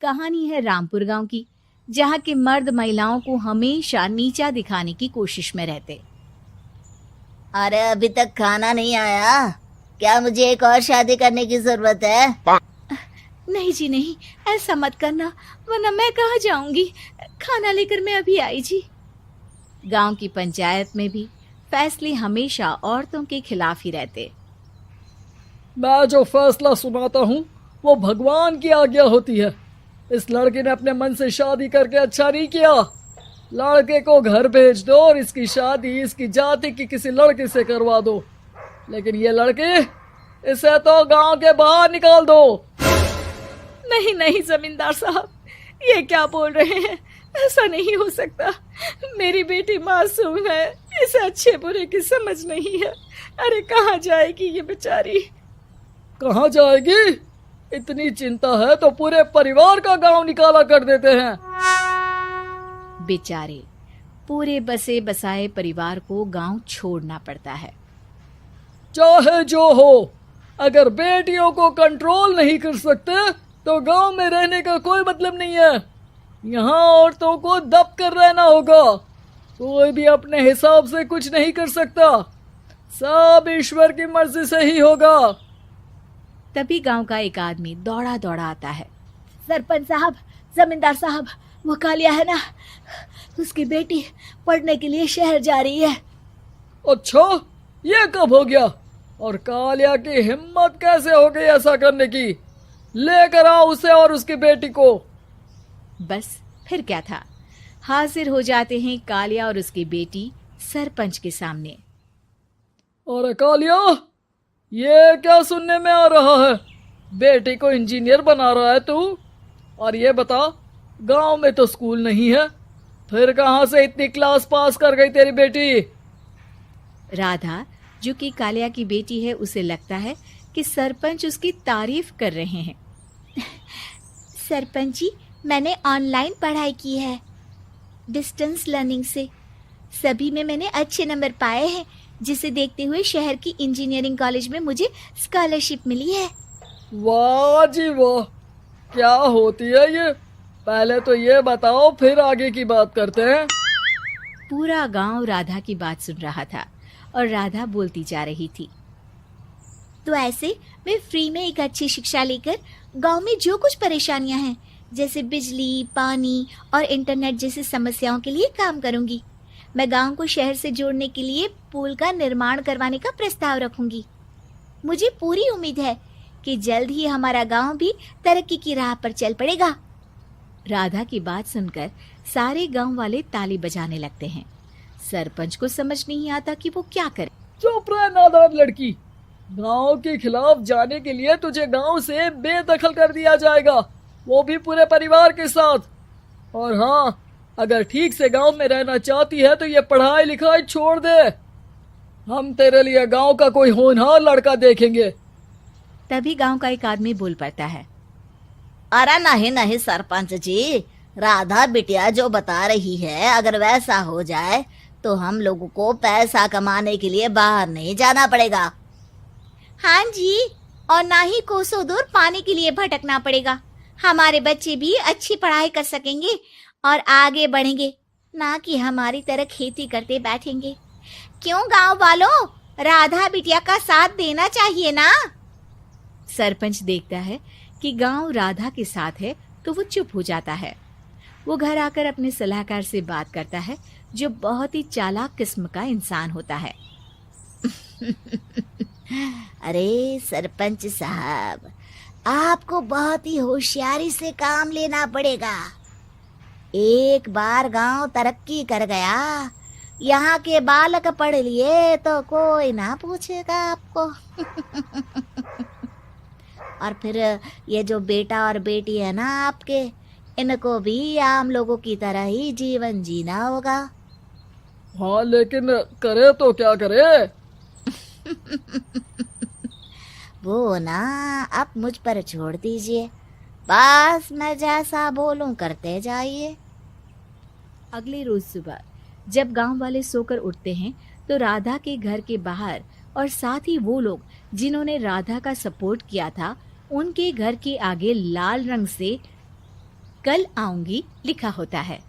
कहानी है रामपुर गांव की, जहां के मर्द महिलाओं को हमेशा नीचा दिखाने की कोशिश में रहते। अरे अभी तक खाना नहीं आया क्या? मुझे एक और शादी करने की जरूरत है। नहीं जी नहीं, ऐसा मत करना, वरना मैं कहाँ जाऊंगी। खाना लेकर मैं अभी आई जी। गांव की पंचायत में भी फैसले हमेशा औरतों के खिलाफ ही रहते। मैं जो फैसला सुनाता हूँ वो भगवान की आज्ञा होती है। इस लड़के ने अपने मन से शादी करके अच्छा नहीं किया। लड़के को घर भेज दो और इसकी शादी इसकी जाति की किसी लड़के से करवा दो, लेकिन ये लड़की, इसे तो गांव के बाहर निकाल दो। नहीं नहीं जमींदार साहब, ये क्या बोल रहे हैं? ऐसा नहीं हो सकता। मेरी बेटी मासूम है, इसे अच्छे बुरे की समझ नहीं है। अरे कहाँ जाएगी ये बेचारी? कहाँ जाएगी? इतनी चिंता है तो पूरे परिवार का गांव निकाला कर देते हैं। बेचारे पूरे बसे बसाए परिवार को गांव छोड़ना पड़ता है। चाहे जो हो, अगर बेटियों को कंट्रोल नहीं कर सकते तो गांव में रहने का कोई मतलब नहीं है। यहाँ औरतों को दब कर रहना होगा। कोई भी अपने हिसाब से कुछ नहीं कर सकता, सब ईश्वर की मर्जी से ही होगा। तभी गांव का एक आदमी दौड़ा दौड़ा आता है। सरपंच साहब, जमींदार साहब, वो कालिया है ना, उसकी बेटी पढ़ने के लिए शहर जा रही है। अच्छा, ये कब हो गया? और कालिया की हिम्मत कैसे हो गई ऐसा करने की? लेकर आओ उसे और उसकी बेटी को। बस फिर क्या था, हाजिर हो जाते हैं कालिया और उसकी बेटी सरपंच के सामने। अरे कालिया, ये क्या सुनने में आ रहा है? बेटी को इंजीनियर बना रहा है तू? और ये बता, गांव में तो स्कूल नहीं है, फिर कहां से इतनी क्लास पास कर गई तेरी बेटी? राधा, जो कि कालिया की बेटी है, उसे लगता है कि सरपंच उसकी तारीफ कर रहे हैं। सरपंच जी, मैंने ऑनलाइन पढ़ाई की है, डिस्टेंस लर्निंग से। सभी में मैंने अच्छे नंबर पाए हैं, जिसे देखते हुए शहर की इंजीनियरिंग कॉलेज में मुझे स्कॉलरशिप मिली है। वाह जी वाह, क्या होती है ये? पहले तो ये बताओ, फिर आगे की बात करते हैं। पूरा गांव राधा की बात सुन रहा था और राधा बोलती जा रही थी। तो ऐसे मैं फ्री में एक अच्छी शिक्षा लेकर गांव में जो कुछ परेशानियां हैं, जैसे बिजली, पानी और इंटरनेट जैसी समस्याओं के लिए काम करूंगी। मैं गांव को शहर से जोड़ने के लिए पुल का निर्माण करवाने का प्रस्ताव रखूंगी। मुझे पूरी उम्मीद है कि जल्द ही हमारा गांव भी तरक्की की राह पर चल पड़ेगा। राधा की बात सुनकर सारे गांव वाले ताली बजाने लगते हैं। सरपंच को समझ नहीं आता कि वो क्या करे। चुप रह नादान लड़की, गांव के खिलाफ जाने के लिए तुझे गांव से बेदखल कर दिया जाएगा, वो भी पूरे परिवार के साथ। और हाँ, अगर ठीक से गांव में रहना चाहती है तो ये पढ़ाई लिखाई छोड़ दे। हम तेरे लिए गांव का कोई होनहार लड़का देखेंगे। तभी गांव का एक आदमी बोल पड़ता है। अरे नहीं नहीं सरपंच जी, राधा बिटिया जो बता रही है, अगर वैसा हो जाए तो हम लोगों को पैसा कमाने के लिए बाहर नहीं जाना पड़ेगा। हाँ जी, और ना ही कोसों दूर पानी के लिए भटकना पड़ेगा। हमारे बच्चे भी अच्छी पढ़ाई कर सकेंगे और आगे बढ़ेंगे, ना कि हमारी तरह खेती करते बैठेंगे। क्यों गांव वालों, राधा बिटिया का साथ देना चाहिए ना। सरपंच देखता है कि गांव राधा के साथ है तो वो चुप हो जाता है। वो घर आकर अपने सलाहकार से बात करता है, जो बहुत ही चालाक किस्म का इंसान होता है। अरे सरपंच साहब, आपको बहुत ही होशियारी से काम लेना पड़ेगा। एक बार गांव तरक्की कर गया, यहाँ के बालक पढ़ लिए तो कोई ना पूछेगा आपको। और फिर ये जो बेटा और बेटी है ना आपके, इनको भी आम लोगों की तरह ही जीवन जीना होगा। हाँ, लेकिन करे तो क्या करे? वो ना आप मुझ पर छोड़ दीजिए, बस मैं जैसा बोलूं करते जाइए। अगले रोज सुबह जब गांव वाले सोकर उठते हैं तो राधा के घर के बाहर और साथ ही वो लोग जिन्होंने राधा का सपोर्ट किया था, उनके घर के आगे लाल रंग से कल आऊंगी लिखा होता है।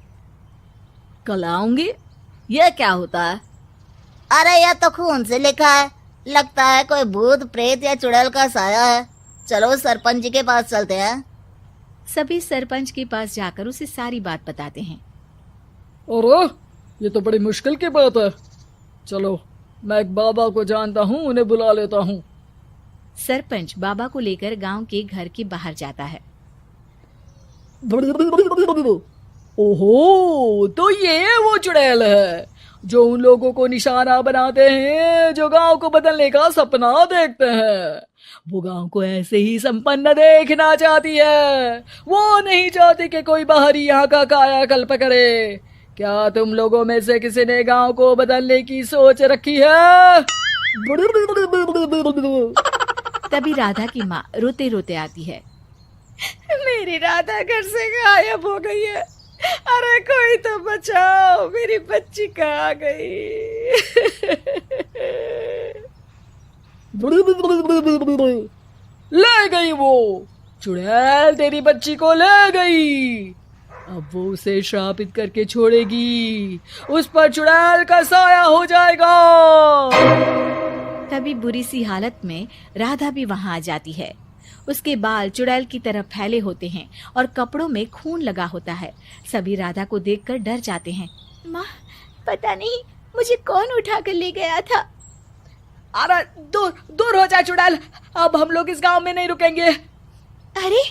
कल आऊंगी, यह क्या होता है? अरे यह तो खून से लिखा है, लगता है कोई भूत प्रेत या चुड़ैल का साया है। चलो सरपंच जी के पास चलते हैं। सभी सरपंच के पास जाकर उसे सारी बात बताते हैं। अरे ये तो बड़ी मुश्किल की बात है। चलो मैं एक बाबा को जानता हूँ, उन्हें बुला लेता हूँ। सरपंच बाबा को लेकर गांव के घर के बाहर जाता है। ओहो, तो ये वो चुड़ैल है जो उन लोगों को निशाना बनाते हैं जो गांव को बदलने का सपना देखते हैं। वो गांव को ऐसे ही संपन्न देखना चाहती है, वो नहीं चाहती कि कोई बाहरी यहाँ का कायाकल्प करे। क्या तुम लोगों में से किसी ने गांव को बदलने की सोच रखी है? तभी राधा की माँ रोते रोते आती है। मेरी राधा घर से गायब हो गई है। अरे कोई तो बचाओ, मेरी बच्ची कहाँ गई? ले गई वो चुड़ैल, तेरी बच्ची को ले गई। अब वो उसे श्रापित करके छोड़ेगी, उस पर चुड़ैल का साया हो जाएगा। तभी बुरी सी हालत में राधा भी वहां आ जाती है। उसके बाल चुड़ैल की तरह फैले होते हैं और कपड़ों में खून लगा होता है। सभी राधा को देखकर डर जाते हैं। माँ, पता नहीं मुझे कौन उठा कर ले गया था। अरे दूर दूर हो जा चुड़ैल, अब हम लोग इस गांव में नहीं रुकेंगे। अरे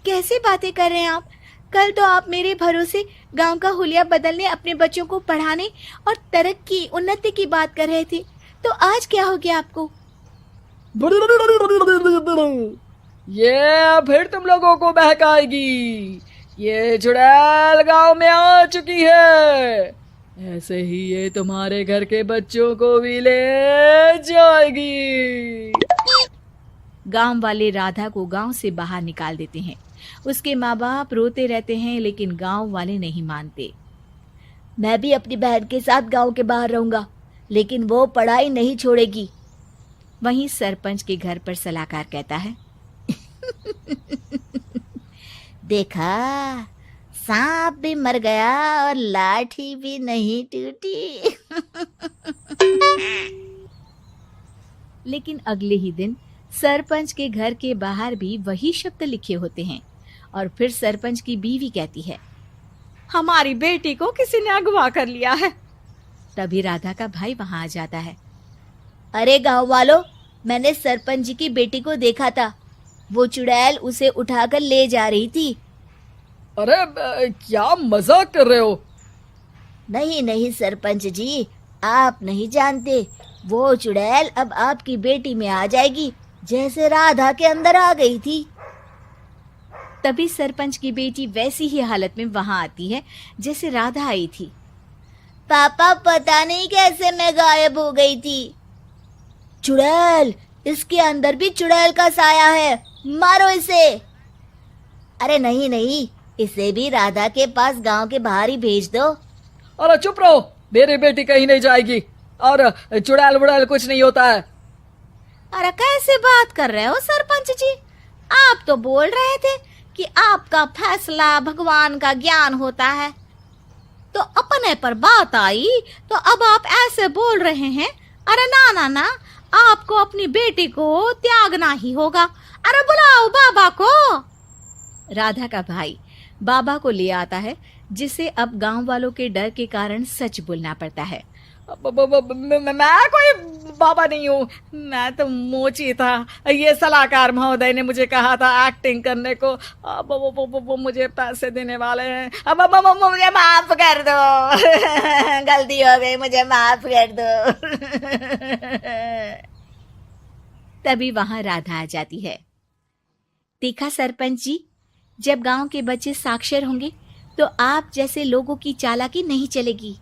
कैसे बातें कर रहे हैं आप? कल तो आप मेरे भरोसे गांव का हुलिया बदलने, अपने बच्चों को पढ़ाने और तरक्की उन्नति की बात कर रहे थे, तो आज क्या हो गया आपको? ये फिर तुम लोगों को बहकाएगी। ये चुड़ैल गांव में आ चुकी है, ऐसे ही ये तुम्हारे घर के बच्चों को भी ले जाएगी। गांव वाले राधा को गांव से बाहर निकाल देते हैं। उसके माँ बाप रोते रहते हैं, लेकिन गांव वाले नहीं मानते। मैं भी अपनी बहन के साथ गांव के बाहर रहूंगा, लेकिन वो पढ़ाई नहीं छोड़ेगी। वहीं सरपंच के घर पर सलाहकार कहता है। देखा, सांप भी मर गया और लाठी भी नहीं टूटी। लेकिन अगले ही दिन सरपंच के घर के बाहर भी वही शब्द लिखे होते हैं। और फिर सरपंच की बीवी कहती है, हमारी बेटी को किसी ने अगवा कर लिया है। तभी राधा का भाई वहां आ जाता है। अरे गांव वालों, मैंने सरपंच जी की बेटी को देखा था। वो चुड़ैल उसे उठाकर ले जा रही थी। अरे क्या मजाक कर रहे हो? नहीं नहीं सरपंच जी, आप नहीं जानते। वो चुड़ैल अब आपकी बेटी में आ जाएगी, जैसे राधा के अंदर आ गई थी। तभी सरपंच की बेटी वैसी ही हालत में वहां आती है जैसे राधा आई थी। पापा, पता नहीं कैसे मैं गायब हो गई थी। चुड़ैल, इसके अंदर भी चुड़ैल का साया है, मारो इसे। अरे नहीं नहीं, इसे भी राधा के पास गांव के बाहर ही भेज दो। अरे चुप रहो, मेरी बेटी कहीं नहीं जाएगी और चुड़ैल वुड़ैल कुछ नहीं होता है। अरे कैसे बात कर रहे हो सरपंच जी? आप तो बोल रहे थे कि आपका फैसला भगवान का ज्ञान होता है, तो अपने पर बात आई तो अब आप ऐसे बोल रहे हैं। अरे ना ना ना, आपको अपनी बेटी को त्यागना ही होगा। अरे बुलाओ बाबा को। राधा का भाई बाबा को ले आता है, जिसे अब गांव वालों के डर के कारण सच बोलना पड़ता है। मैं कोई बाबा नहीं हूँ, मैं तो मोची था। ये सलाहकार महोदय ने मुझे कहा था एक्टिंग करने को। अब वो मुझे पैसे देने वाले हैं। अब मुझे माफ कर दो। गलती हो गई, मुझे माफ कर दो। तभी वहां राधा आ जाती है। देखा सरपंच जी, जब गांव के बच्चे साक्षर होंगे तो आप जैसे लोगों की चालाकी नहीं चलेगी।